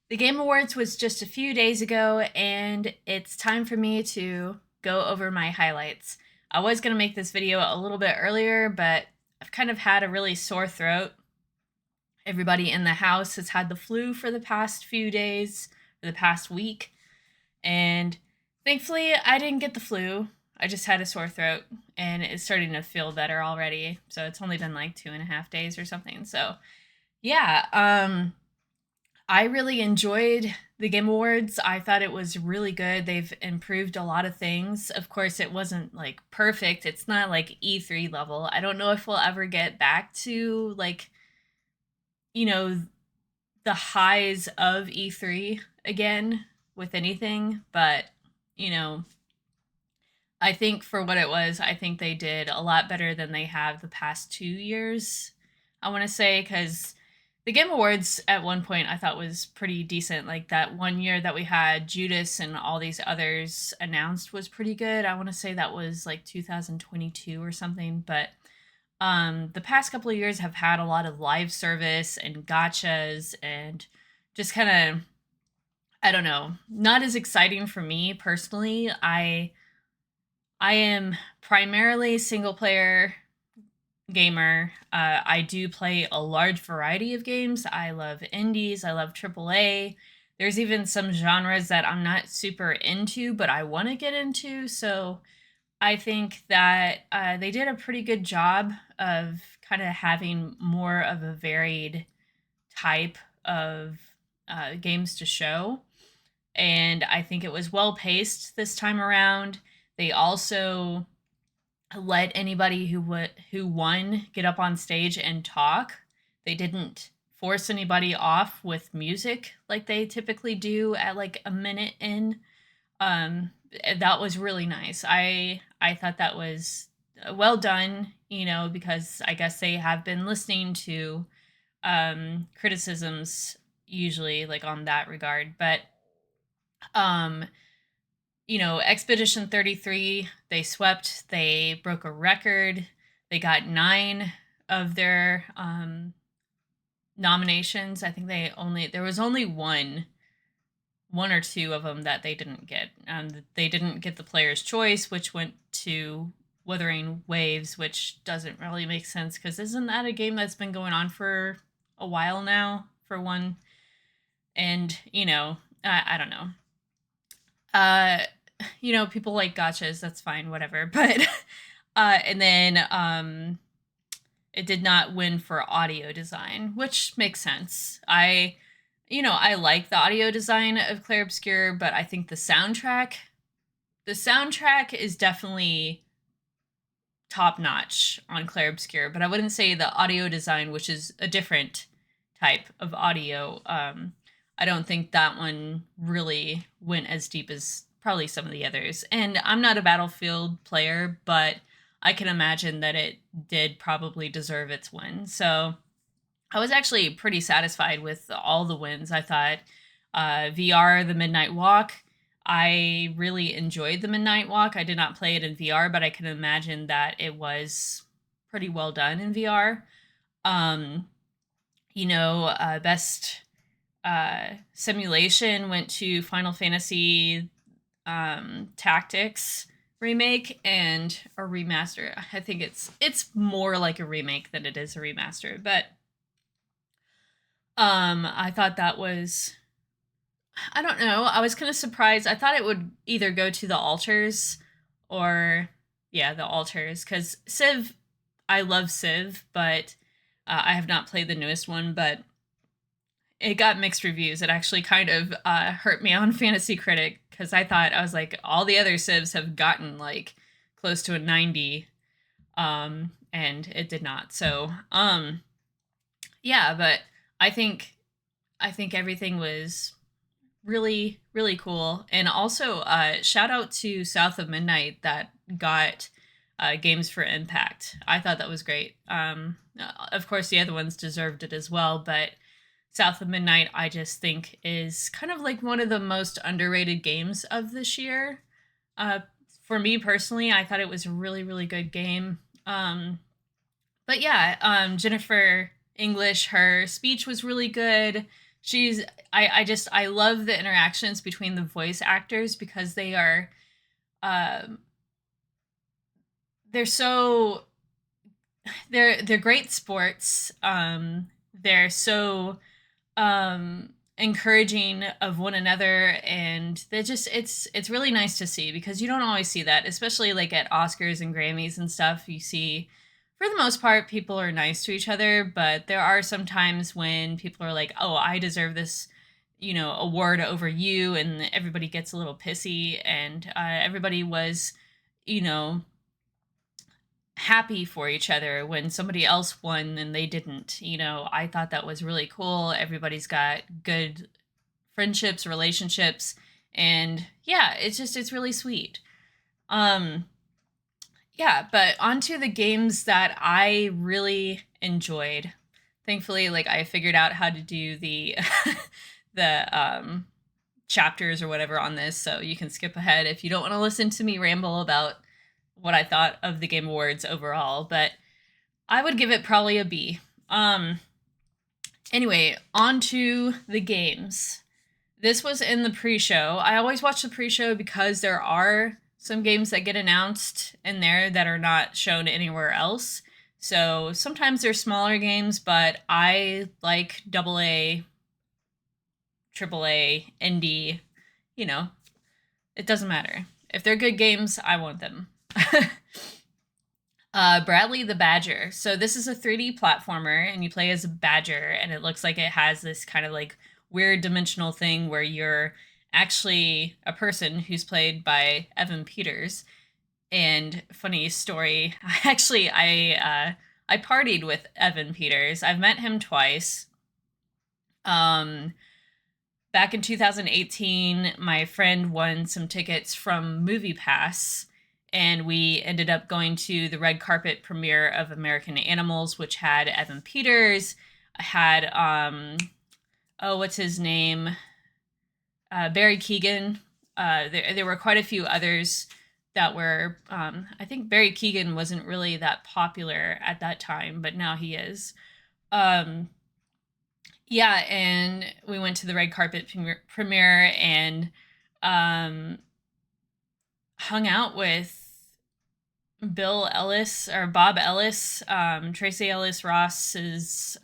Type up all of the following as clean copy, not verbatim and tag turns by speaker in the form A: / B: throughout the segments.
A: The Game Awards was just a few days ago, and it's time for me to go over my highlights. I was going to make this video a little bit earlier, but I've kind of had a really sore throat. Everybody in the house has had the flu for the past few days, for the past week, and thankfully I didn't get the flu. I just had a sore throat, and it's starting to feel better already. So it's only been like 2.5 days or something. So yeah, I really enjoyed the Game Awards. I thought it was really good. They've improved a lot of things. Of course, it wasn't like perfect. It's not like E3 level. I don't know if we'll ever get back to like, you know, the highs of E3 again with anything, but you know, I think for what it was, I think they did a lot better than they have the past 2 years. I want to say because the Game Awards at one point I thought was pretty decent. Like that one year that we had Judas and all these others announced was pretty good. I want to say that was like 2022 or something. But the past couple of years have had a lot of live service and gotchas and just kind of, I don't know, not as exciting for me personally. I am primarily single player gamer. I do play a large variety of games. I love indies, I love AAA. There's even some genres that I'm not super into, but I want to get into. So I think that they did a pretty good job of kind of having more of a varied type of games to show. And I think it was well paced this time around. They also let anybody who won get up on stage and talk. They didn't force anybody off with music like they typically do at like a minute in. That was really nice. I thought that was well done, because I guess they have been listening to criticisms usually like on that regard, but um Expedition 33, they swept, they broke a record. They got 9 of their nominations. I think there was only one or two of them that they didn't get. They didn't get the player's choice, which went to Wuthering Waves, which doesn't really make sense because isn't that a game that's been going on for a while now, for one? And, I don't know. Uh, people like gotchas, that's fine, whatever. But and then it did not win for audio design, which makes sense. I like the audio design of Clair Obscur, but I think the soundtrack is definitely top notch on Clair Obscur, but I wouldn't say the audio design, which is a different type of audio. I don't think that one really went as deep as probably some of the others. And I'm not a Battlefield player, but I can imagine that it did probably deserve its win. So I was actually pretty satisfied with all the wins. I thought VR, The Midnight Walk, I really enjoyed The Midnight Walk. I did not play it in VR, but I can imagine that it was pretty well done in VR. Um, Best simulation went to Final Fantasy Tactics remake and a remaster. I think it's more like a remake than it is a remaster, but I thought that was, I don't know. I was kind of surprised. I thought it would either go to the altars or, yeah, the altars. Because Civ, I love Civ, but I have not played the newest one, but it got mixed reviews. It actually kind of hurt me on Fantasy Critic because I was like, all the other Civs have gotten like close to a 90, and it did not. So, yeah, but I think I think everything was really, really cool. And also, shout out to South of Midnight that got Games for Impact. I thought that was great. Of course, the other ones deserved it as well, but South of Midnight, I just think, is kind of like one of the most underrated games of this year. Uh, for me personally, I thought it was a really, really good game. But yeah, Jennifer English, her speech was really good. she's I love the interactions between the voice actors because um they're so they're great sports. They're so encouraging of one another, and they're just it's really nice to see because you don't always see that, especially like at Oscars and Grammys and stuff. You see, for the most part, people are nice to each other, but there are some times when people are like, "Oh, I deserve this." Award over you, and everybody gets a little pissy, and everybody was, you know, happy for each other when somebody else won and they didn't. I thought that was really cool. Everybody's got good friendships, relationships, and yeah, it's really sweet. Um yeah, but onto the games that I really enjoyed. Thankfully, like I figured out how to do the the chapters or whatever on this, so you can skip ahead if you don't want to listen to me ramble about what I thought of the Game Awards overall, but I would give it probably a B. Anyway, on to the games. This was in the pre-show. I always watch the pre-show because there are some games that get announced in there that are not shown anywhere else. So sometimes they're smaller games, but I like AA, AAA, indie. It doesn't matter. If they're good games, I want them. Bradley the Badger. So this is a 3D platformer, and you play as a badger, and it looks like it has this kind of like weird dimensional thing where you're actually a person who's played by Evan Peters. And funny story, I partied with Evan Peters. I've met him twice. Back in 2018, my friend won some tickets from MoviePass, and we ended up going to the red carpet premiere of American Animals, which had Evan Peters, had what's his name, Barry Keoghan. There were quite a few others that were. I think Barry Keoghan wasn't really that popular at that time, but now he is. Yeah, and we went to the red carpet premiere and hung out with Bill Ellis or Bob Ellis, Tracy Ellis Ross's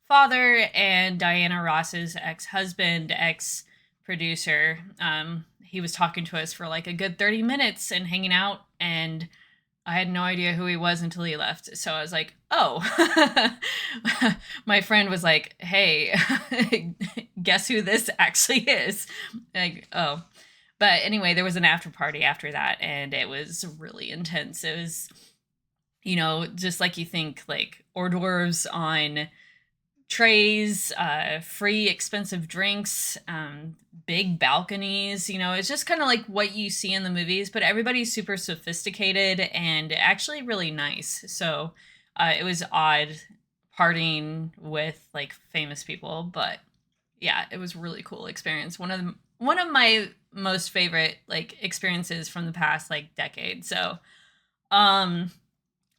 A: father, and Diana Ross's ex-husband, ex-producer. He was talking to us for like a good 30 minutes and hanging out, and I had no idea who he was until he left. So I was like, oh. My friend was like, hey, guess who this actually is? Like, oh. But anyway, there was an after party after that, and it was really intense. It was, just like you think, like hors d'oeuvres on trays, free expensive drinks, big balconies. It's just kind of like what you see in the movies, but everybody's super sophisticated and actually really nice. So it was odd partying with like famous people, but yeah, it was a really cool experience. One of my most favorite like experiences from the past like decade. So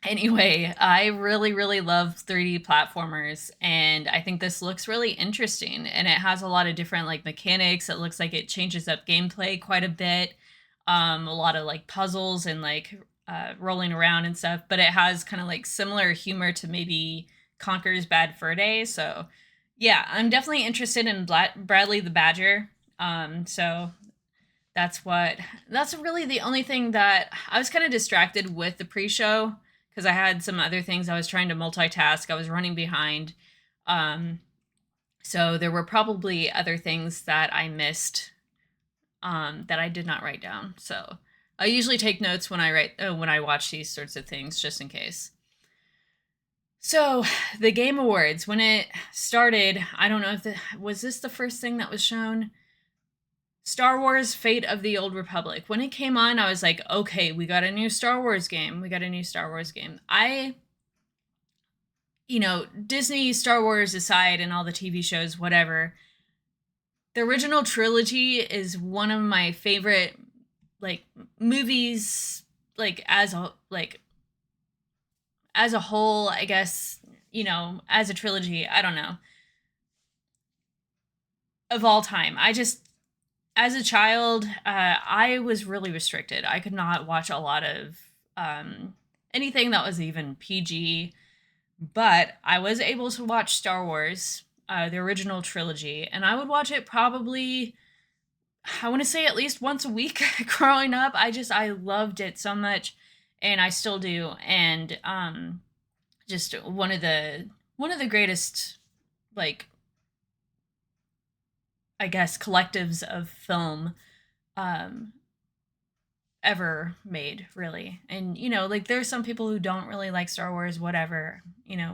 A: anyway, I really, really love 3D platformers, and I think this looks really interesting, and it has a lot of different like mechanics. It looks like it changes up gameplay quite a bit. A lot of like puzzles and like rolling around and stuff, but it has kind of like similar humor to maybe Conker's Bad Fur Day. So yeah, I'm definitely interested in Bradley the Badger. So that's really the only thing that I was kind of distracted with the pre-show because I had some other things I was trying to multitask. I was running behind. So there were probably other things that I missed that I did not write down. So I usually take notes when I watch these sorts of things just in case. So the Game Awards, when it started, I don't know if was this the first thing that was shown? Star Wars Fate of the Old Republic. When it came on, I was like, okay, we got a new Star Wars game. We got a new Star Wars game. Disney, Star Wars aside, and all the TV shows, whatever, the original trilogy is one of my favorite, like, movies, like, as a whole, I guess, as a trilogy. I don't know. of all time. I just, as a child, I was really restricted. I could not watch a lot of anything that was even PG, but I was able to watch Star Wars, the original trilogy, and I would watch it probably, I want to say at least once a week growing up. I loved it so much, and I still do. And just one of the greatest, like, I guess, collectives of film um ever made, really. And like, there's some people who don't really like Star Wars, whatever,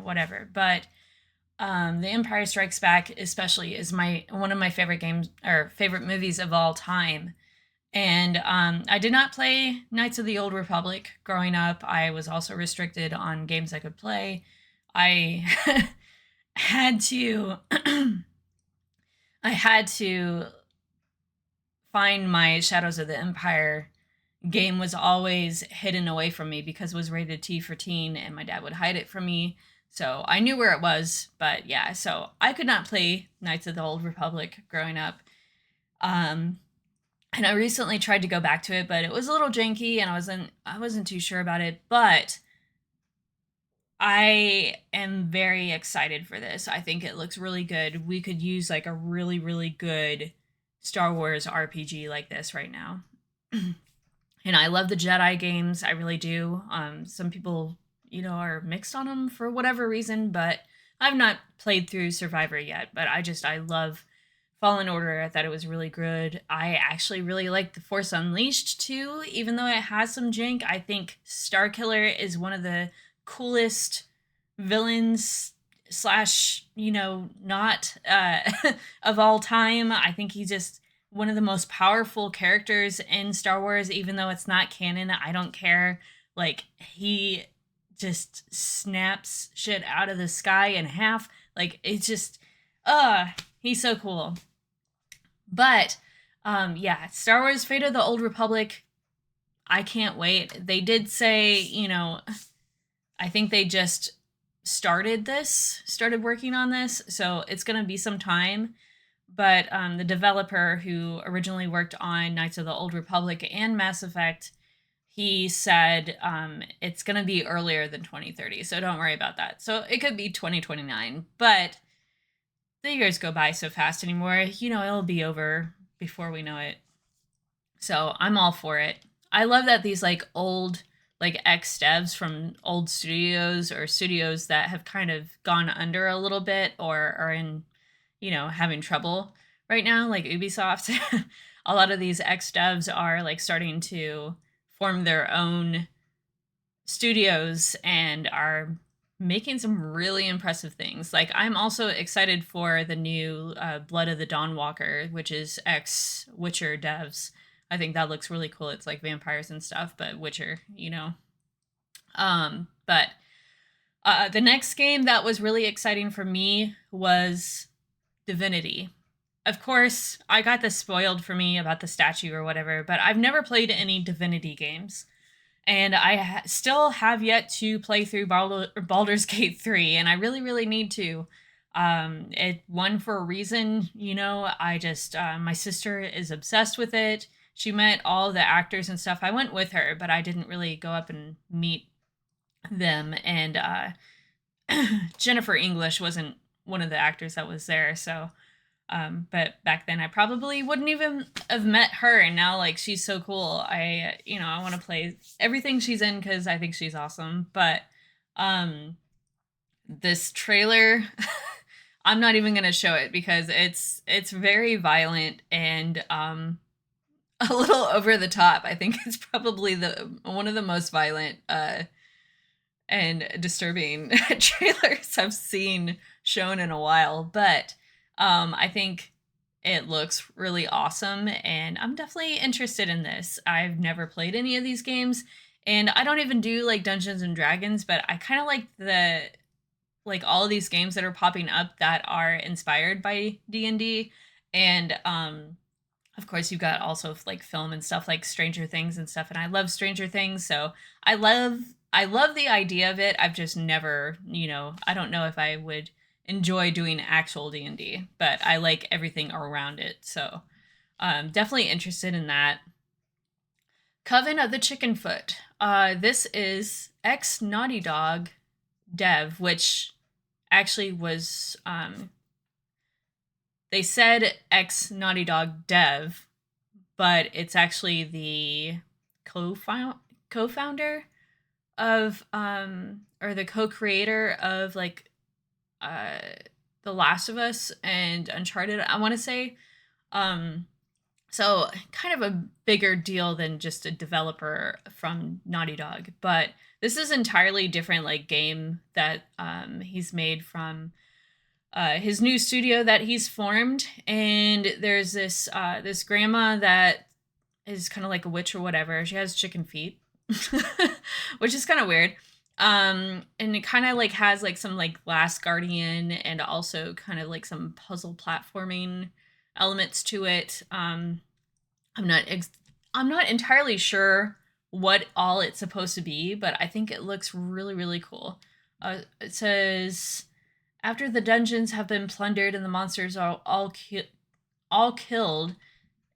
A: whatever. But The Empire Strikes Back especially is my one of my favorite games or favorite movies of all time. And I did not play Knights of the Old Republic growing up. I was also restricted on games I could play. I had to I had to find my Shadows of the Empire game. Was always hidden away from me because it was rated T for teen, and my dad would hide it from me. So I knew where it was, but yeah, so I could not play Knights of the Old Republic growing up. Um, and I recently tried to go back to it, but it was a little janky, and I wasn't too sure about it. But I am very excited for this. I think it looks really good. We could use like a really, really good Star Wars RPG like this right now. And I love the Jedi games. I really do. Some people, are mixed on them for whatever reason, but I've not played through Survivor yet. But I love Fallen Order. I thought it was really good. I actually really like The Force Unleashed too, even though it has some jank. I think Starkiller is one of the coolest villains slash, not of all time. I think he's just one of the most powerful characters in Star Wars, even though it's not canon. I don't care. Like, he just snaps shit out of the sky in half. Like, it's just, he's so cool. But, yeah, Star Wars Fate of the Old Republic, I can't wait. They did say, I think they just started working on this, so it's going to be some time. But the developer who originally worked on Knights of the Old Republic and Mass Effect, he said it's going to be earlier than 2030, so don't worry about that. So it could be 2029, but the years go by so fast anymore. It'll be over before we know it. So I'm all for it. I love that these like old, like ex-devs from old studios or studios that have kind of gone under a little bit or are in, having trouble right now, like Ubisoft. A lot of these ex-devs are like starting to form their own studios and are making some really impressive things. Like, I'm also excited for the new Blood of the Dawnwalker, which is ex-Witcher devs. I think that looks really cool. It's like vampires and stuff, but Witcher, But the next game that was really exciting for me was Divinity. Of course, I got this spoiled for me about the statue or whatever, but I've never played any Divinity games. And I still have yet to play through Baldur's Gate 3, and I really, really need to. It won for a reason, I just, my sister is obsessed with it. She met all the actors and stuff. I went with her, but I didn't really go up and meet them. And Jennifer English wasn't one of the actors that was there, so but back then I probably wouldn't even have met her, and now like she's so cool. I want to play everything she's in because I think she's awesome. But this trailer, I'm not even gonna show it because it's very violent and a little over the top. I think it's probably the one of the most violent and disturbing trailers I've seen shown in a while. But I think it looks really awesome, and I'm definitely interested in this. I've never played any of these games, and I don't even do like Dungeons and Dragons, but I kind of like all of these games that are popping up that are inspired by D&D. And of course you've got also like film and stuff like Stranger Things and stuff, and I love Stranger Things, so I love the idea of it. I've just never, I don't know if I would enjoy doing actual D&D, but I like everything around it. So definitely interested in that. Coven of the Chickenfoot. This is ex Naughty Dog dev, which actually was they said ex Naughty Dog dev, but it's actually the co-founder of or the co-creator of like uh The Last of Us and Uncharted, I want to say. So kind of a bigger deal than just a developer from Naughty Dog, but this is entirely different like game that he's made from his new studio that he's formed. And there's this grandma that is kind of like a witch or whatever. She has chicken feet, which is kind of weird. And it kind of like has like some like Last Guardian and also kind of like some puzzle platforming elements to it. I'm not entirely sure what all it's supposed to be, but I think it looks really really cool. It says after the dungeons have been plundered and the monsters are all killed,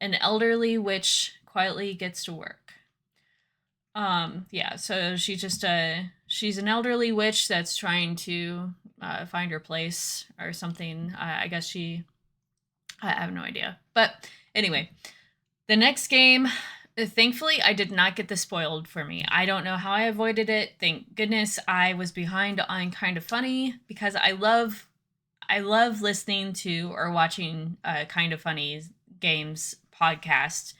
A: an elderly witch quietly gets to work. Yeah, so she's an elderly witch that's trying to find her place or something. I guess I have no idea. But anyway, the next game, thankfully, I did not get this spoiled for me. I don't know how I avoided it. Thank goodness I was behind on Kind of Funny, because I love listening to or watching Kind of Funny games podcast.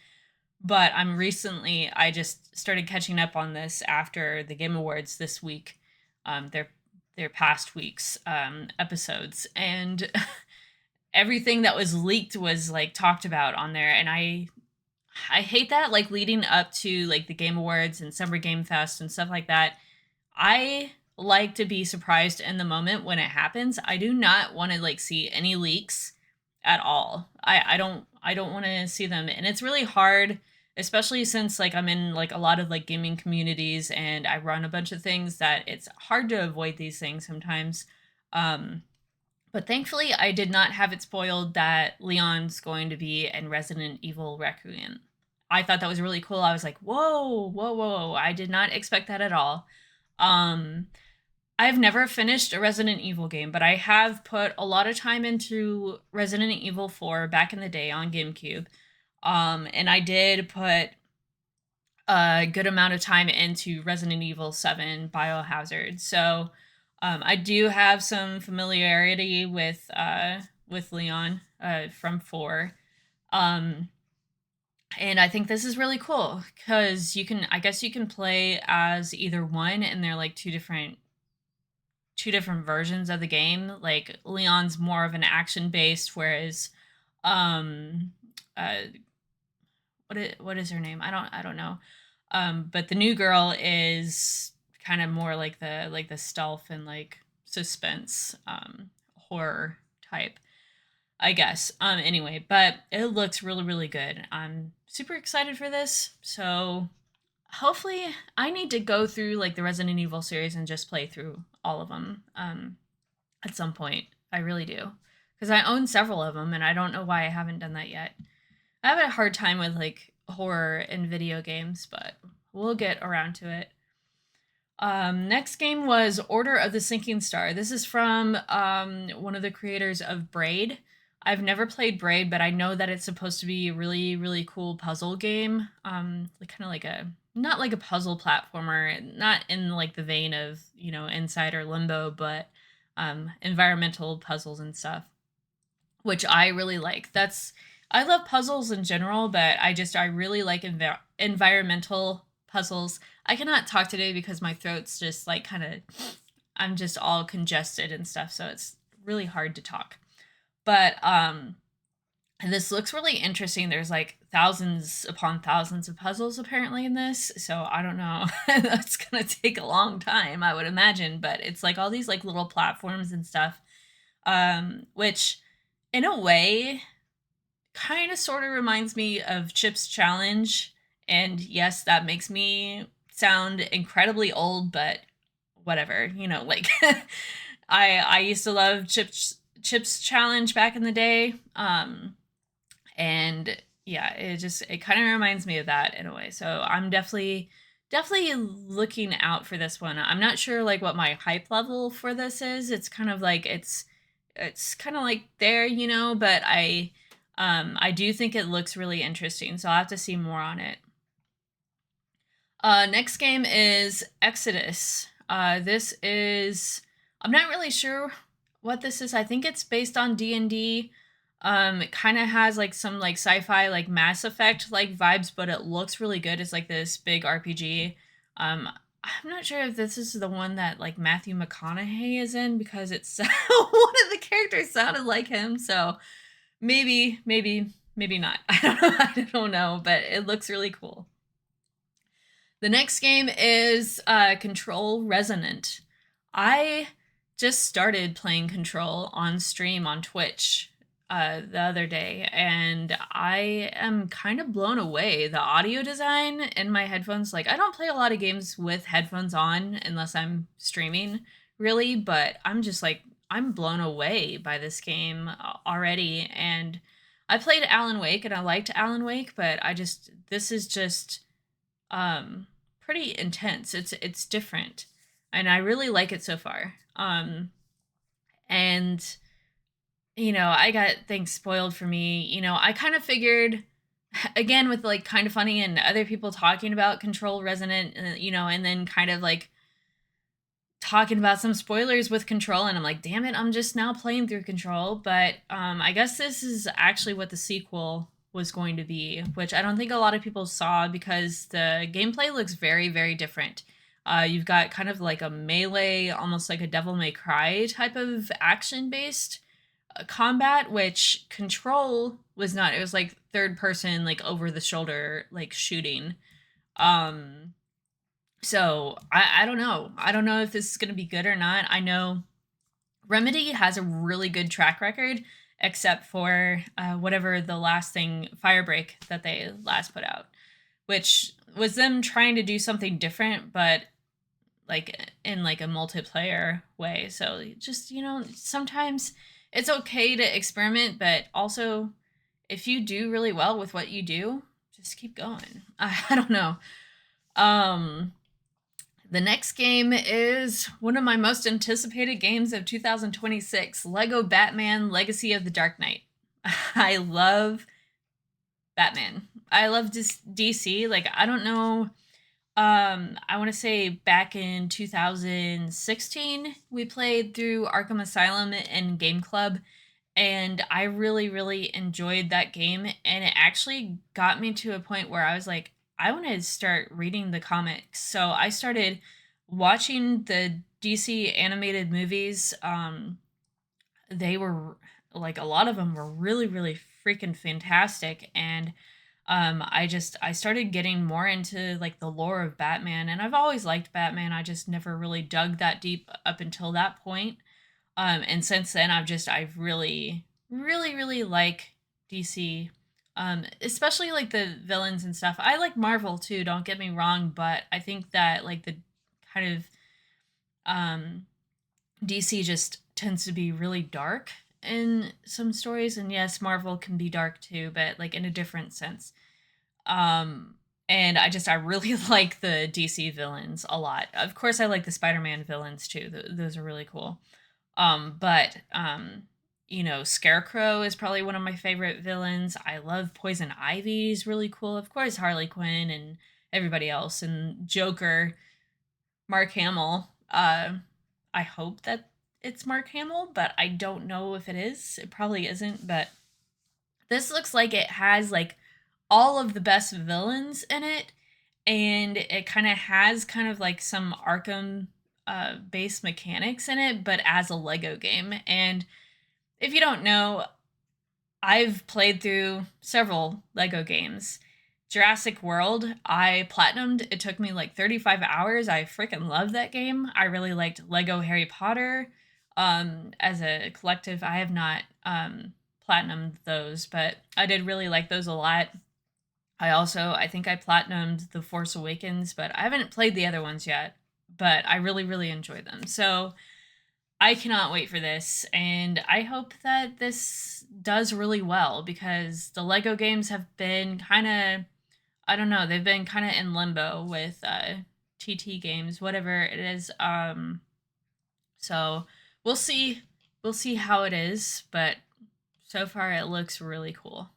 A: But I just started catching up on this after the Game Awards this week, their past week's episodes, and everything that was leaked was like talked about on there, and I hate that, like leading up to like the Game Awards and Summer Game Fest and stuff like that. I like to be surprised in the moment when it happens. I do not want to like see any leaks at all. I don't want to see them, and it's really hard, especially since like I'm in like a lot of like gaming communities and I run a bunch of things, that it's hard to avoid these things sometimes. But thankfully, I did not have it spoiled that Leon's going to be in Resident Evil Requiem. I thought that was really cool. I was like, whoa, whoa, whoa. I did not expect that at all. I've never finished a Resident Evil game, but I have put a lot of time into Resident Evil 4 back in the day on GameCube. And I did put a good amount of time into Resident Evil 7 Biohazard. So I do have some familiarity with Leon from 4. And I think this is really cool because I guess you can play as either one, and they're like two different versions of the game. Like Leon's more of an action based, whereas uh what is her name? I don't know. But the new girl is kind of more like the stealth and like suspense horror type, I guess. Anyway, but it looks really really good. I'm super excited for this. So hopefully, I need to go through like the Resident Evil series and just play through all of them at some point. I really do, because I own several of them and I don't know why I haven't done that yet. I have a hard time with like horror in video games, but we'll get around to it. Next game was Order of the Sinking Star. This is from one of the creators of Braid. I've never played Braid, but I know that it's supposed to be a really, really cool puzzle game. Like kind of like not like a puzzle platformer, not in like the vein of, Inside or Limbo, but environmental puzzles and stuff, which I really like. I love puzzles in general, but I really like environmental puzzles. I cannot talk today because my throat's just like I'm just all congested and stuff, so it's really hard to talk. But this looks really interesting. There's like thousands upon thousands of puzzles apparently in this, so I don't know. That's gonna take a long time, I would imagine. But it's like all these like little platforms and stuff, which in a way kind of sort of reminds me of Chip's Challenge. And yes, that makes me sound incredibly old, but whatever, like I used to love Chips Challenge back in the day. And yeah, it kind of reminds me of that in a way. So I'm definitely looking out for this one. I'm not sure like what my hype level for this is. It's kind of like it's kind of like there, you know, but I do think it looks really interesting. So I'll have to see more on it. Next game is Exodus. This is I'm not really sure what this is. I think it's based on D&D. It kind of has like some like sci-fi like Mass Effect like vibes, but it looks really good. It's like this big RPG. I'm not sure if this is the one that like Matthew McConaughey is in because it's one of the characters sounded like him. So maybe not. I don't know. I don't know, but it looks really cool. The next game is Control Resonant. I just started playing Control on stream on Twitch the other day, and I am kind of blown away. The audio design in my headphones, like I don't play a lot of games with headphones on unless I'm streaming, really, but I'm just like I'm blown away by this game already. And I played Alan Wake and I liked Alan Wake, but this is just pretty intense. It's different, and I really like it so far. And I got things spoiled for me. I kind of figured, again, with like kind of funny and other people talking about Control Resonant, and then kind of like talking about some spoilers with Control, and I'm like, damn it, I'm just now playing through Control. But I guess this is actually what the sequel was going to be, which I don't think a lot of people saw because the gameplay looks very, very different. You've got kind of like a melee, almost like a Devil May Cry type of action-based combat, which Control was not. It was like third person, like over the shoulder, like shooting. Um, so I don't know. I don't know if this is going to be good or not. I know Remedy has a really good track record, except for whatever the last thing, Firebreak, that they last put out, which was them trying to do something different, but like in like a multiplayer way. So just, sometimes it's okay to experiment, but also if you do really well with what you do, just keep going. I don't know. Um, the next game is one of my most anticipated games of 2026, Lego Batman Legacy of the Dark Knight. I love Batman. I love DC. Like, I don't know. I want to say back in 2016, we played through Arkham Asylum and Game Club, and I really, really enjoyed that game. And it actually got me to a point where I was like, I want to start reading the comics. So I started watching the DC animated movies. They were like a lot of them were really, really freaking fantastic. And I started getting more into like the lore of Batman, and I've always liked Batman. I just never really dug that deep up until that point. And since then, I've really, really, really like DC. Especially like the villains and stuff. I like Marvel too, don't get me wrong, but I think that like the kind of um DC just tends to be really dark in some stories, and yes, Marvel can be dark too, but like in a different sense. Um and I really like the DC villains a lot. Of course, I like the Spider-Man villains too. Those are really cool. But Scarecrow is probably one of my favorite villains. I love Poison Ivy is really cool. Of course, Harley Quinn and everybody else, and Joker, Mark Hamill. I hope that it's Mark Hamill, but I don't know if it is. It probably isn't, but this looks like it has like all of the best villains in it, and it has kind of like some Arkham based mechanics in it, but as a Lego game. And if you don't know, I've played through several Lego games. Jurassic World, I platinumed. It took me like 35 hours. I freaking love that game. I really liked Lego Harry Potter. As a collective, I have not platinumed those, but I did really like those a lot. I think I platinumed The Force Awakens, but I haven't played the other ones yet. But I really, really enjoy them. So I cannot wait for this, and I hope that this does really well because the Lego games have been kind of, I don't know, they've been kind of in limbo with TT games, whatever it is. So we'll see, we'll see how it is, but so far it looks really cool.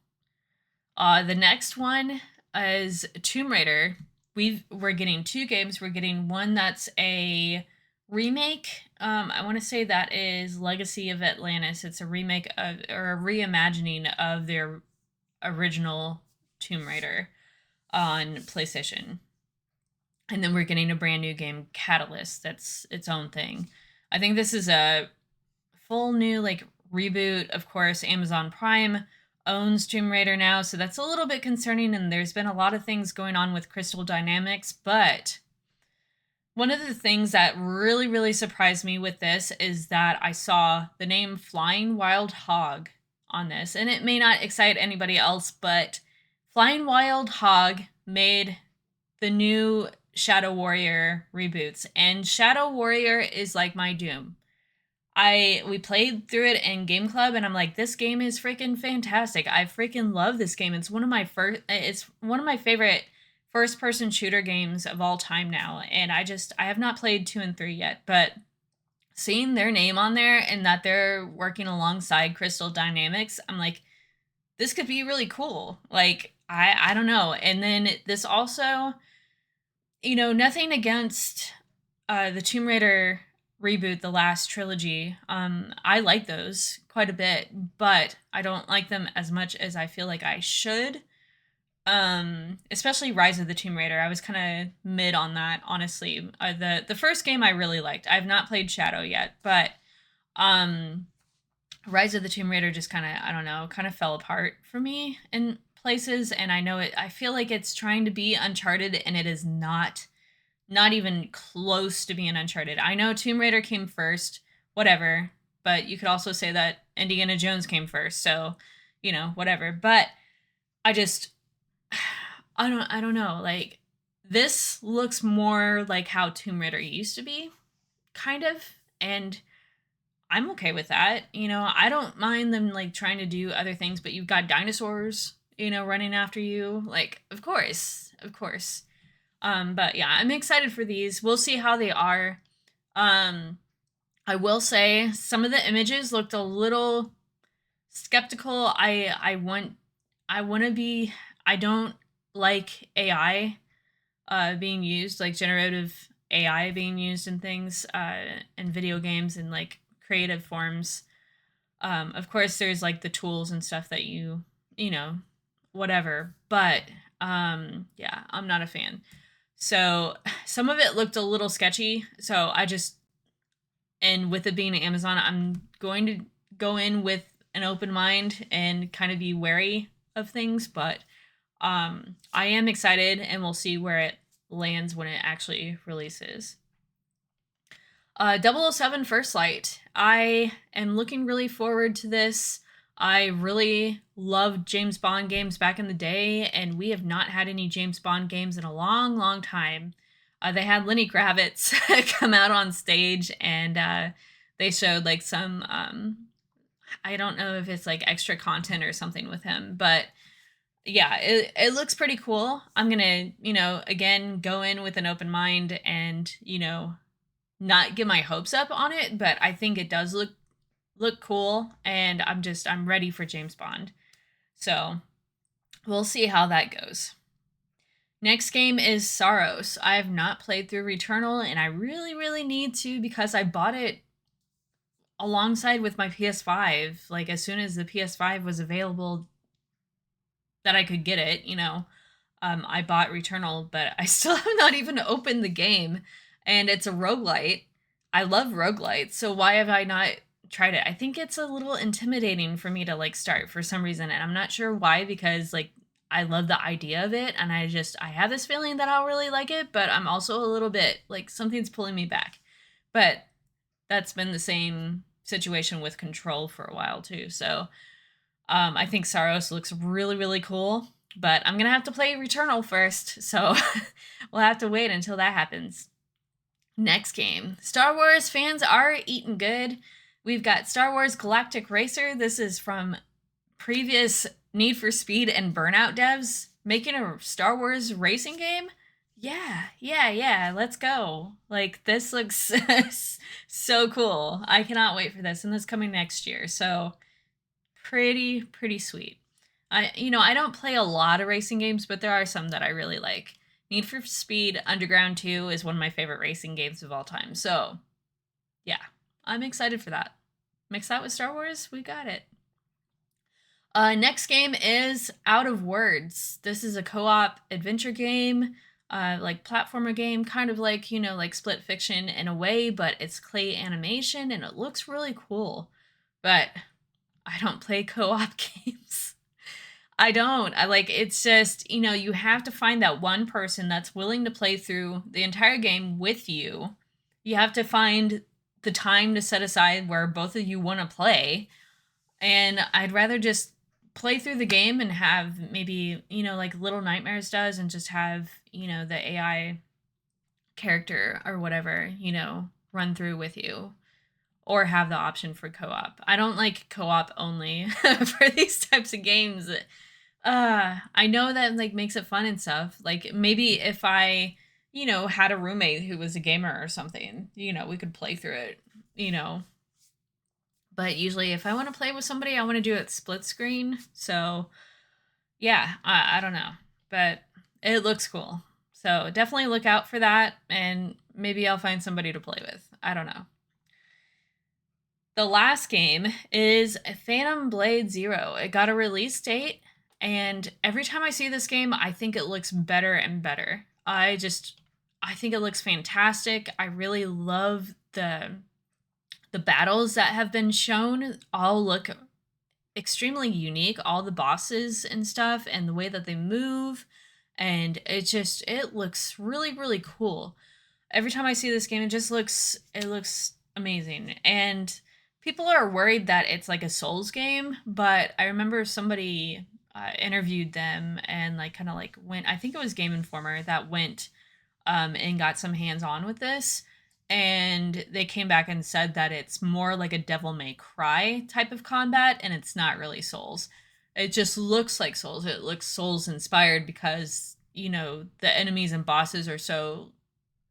A: The next one is Tomb Raider. We're getting two games. We're getting one that's a remake. I want to say that is Legacy of Atlantis. It's a remake of, or a reimagining of their original Tomb Raider on PlayStation. And then we're getting a brand new game, Catalyst, that's its own thing. I think this is a full new like reboot. Of course, Amazon Prime owns Tomb Raider now, so that's a little bit concerning, and there's been a lot of things going on with Crystal Dynamics, but one of the things that really, really surprised me with this is that I saw the name Flying Wild Hog on this, and it may not excite anybody else, but Flying Wild Hog made the new Shadow Warrior reboots, and Shadow Warrior is like my Doom. We played through it in Game Club, and I'm like, this game is freaking fantastic. I freaking love this game. It's one of my favorite first person shooter games of all time now. And I have not played 2 and 3 yet, but seeing their name on there and that they're working alongside Crystal Dynamics, I'm like, this could be really cool. Like, I don't know. And then this also, nothing against the Tomb Raider reboot, the last trilogy. I like those quite a bit, but I don't like them as much as I feel like I should. Especially Rise of the Tomb Raider. I was kind of mid on that, honestly. The first game I really liked. I've not played Shadow yet, but Rise of the Tomb Raider just kind of, I don't know, kind of fell apart for me in places, and I feel like it's trying to be Uncharted, and it is not even close to being Uncharted. I know Tomb Raider came first, whatever, but you could also say that Indiana Jones came first, so, whatever. But I just, I don't know, like, this looks more like how Tomb Raider used to be, kind of, and I'm okay with that. I don't mind them, like, trying to do other things, but you've got dinosaurs, running after you, like, of course. But yeah, I'm excited for these. We'll see how they are. I will say some of the images looked a little skeptical. I don't like AI being used, like generative AI being used in things in video games and like creative forms. Of course there's like the tools and stuff that whatever, but yeah, I'm not a fan. So some of it looked a little sketchy. So and with it being Amazon, I'm going to go in with an open mind and kind of be wary of things. But I am excited, and we'll see where it lands when it actually releases. 007 First Light. I am looking really forward to this. I really loved James Bond games back in the day, and we have not had any James Bond games in a long, long time. They had Lenny Kravitz come out on stage, and they showed like some, I don't know if it's like extra content or something with him, but yeah, it looks pretty cool. I'm gonna, again, go in with an open mind and, not get my hopes up on it, but I think it does look cool, and I'm ready for James Bond. So we'll see how that goes. Next game is Saros. I have not played through Returnal, and I really, really need to because I bought it alongside with my PS5. Like as soon as the PS5 was available that I could get it, I bought Returnal, but I still have not even opened the game, and it's a roguelite. I love roguelites, so why have I not tried it? I think it's a little intimidating for me to like start for some reason, and I'm not sure why, because like I love the idea of it, and I have this feeling that I'll really like it, but I'm also a little bit like something's pulling me back. But that's been the same situation with Control for a while too. So I think Saros looks really, really cool, but I'm gonna have to play Returnal first, so we'll have to wait until that happens. Next game. Star Wars fans are eating good. We've got Star Wars Galactic Racer. This is from previous Need for Speed and Burnout devs making a Star Wars racing game. Yeah, let's go. Like, this looks so cool. I cannot wait for this, and this coming next year. So, pretty sweet. I don't play a lot of racing games, but there are some that I really like. Need for Speed Underground 2 is one of my favorite racing games of all time. So, yeah, I'm excited for that. Mix that with Star Wars, we got it. Next game is Out of Words. This is a co-op adventure game, like platformer game, kind of like, like Split Fiction in a way, but it's clay animation and it looks really cool. But I don't play co-op games. I don't. It's just, you have to find that one person that's willing to play through the entire game with you. You have to find the time to set aside where both of you want to play. And I'd rather just play through the game and have maybe, like Little Nightmares does, and just have, the AI character or whatever, run through with you. Or have the option for co-op. I don't like co-op only for these types of games. I know that like makes it fun and stuff. Like maybe if I, had a roommate who was a gamer or something, we could play through it, But usually if I want to play with somebody, I want to do it split screen. So yeah, I don't know, but it looks cool. So definitely look out for that, and maybe I'll find somebody to play with. I don't know. The last game is Phantom Blade Zero. It got a release date, and every time I see this game, I think it looks better and better. I think it looks fantastic. I really love the battles that have been shown. All look extremely unique. All the bosses and stuff, and the way that they move, and it looks really cool. Every time I see this game, it looks amazing. And people are worried that it's like a Souls game, but I remember somebody interviewed them and like kind of like went. I think it was Game Informer that went and got some hands on with this, and they came back and said that it's more like a Devil May Cry type of combat, and it's not really Souls. It just looks like Souls. It looks Souls inspired because the enemies and bosses are so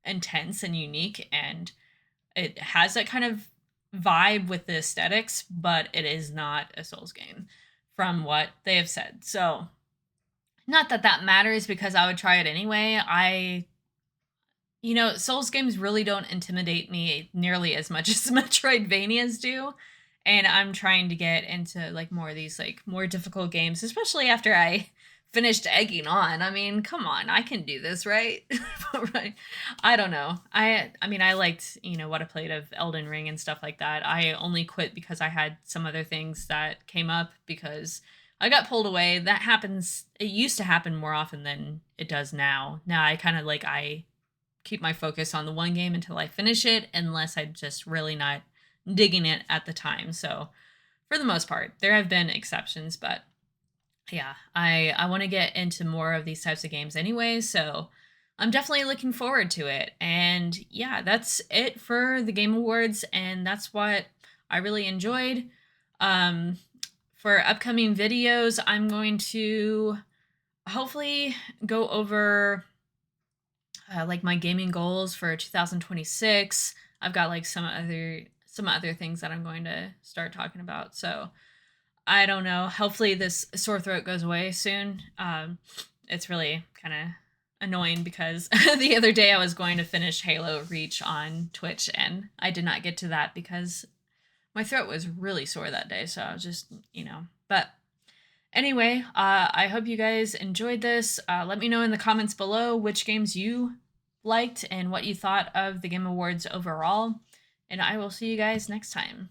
A: intense and unique, and it has that kind of vibe with the aesthetics, but it is not a Souls game from what they have said. So not that that matters, because I would try it anyway. Souls games really don't intimidate me nearly as much as Metroidvanias do. And I'm trying to get into like more of these like more difficult games, especially after I finished egging on. I mean, come on, I can do this, right? Right. I don't know. I liked, what I played of Elden Ring and stuff like that. I only quit because I had some other things that came up because I got pulled away. That happens. It used to happen more often than it does now. Now I kind of like, I keep my focus on the one game until I finish it, unless I'm just really not digging it at the time. So for the most part, there have been exceptions, but yeah, I want to get into more of these types of games anyway, so I'm definitely looking forward to it. And yeah, that's it for the Game Awards, and that's what I really enjoyed. For upcoming videos, I'm going to hopefully go over like my gaming goals for 2026. I've got like some other things that I'm going to start talking about. So I don't know. Hopefully this sore throat goes away soon. It's really kind of annoying because the other day I was going to finish Halo Reach on Twitch, and I did not get to that because my throat was really sore that day. So I was just, but anyway, I hope you guys enjoyed this. Let me know in the comments below which games you liked and what you thought of the Game Awards overall. And I will see you guys next time.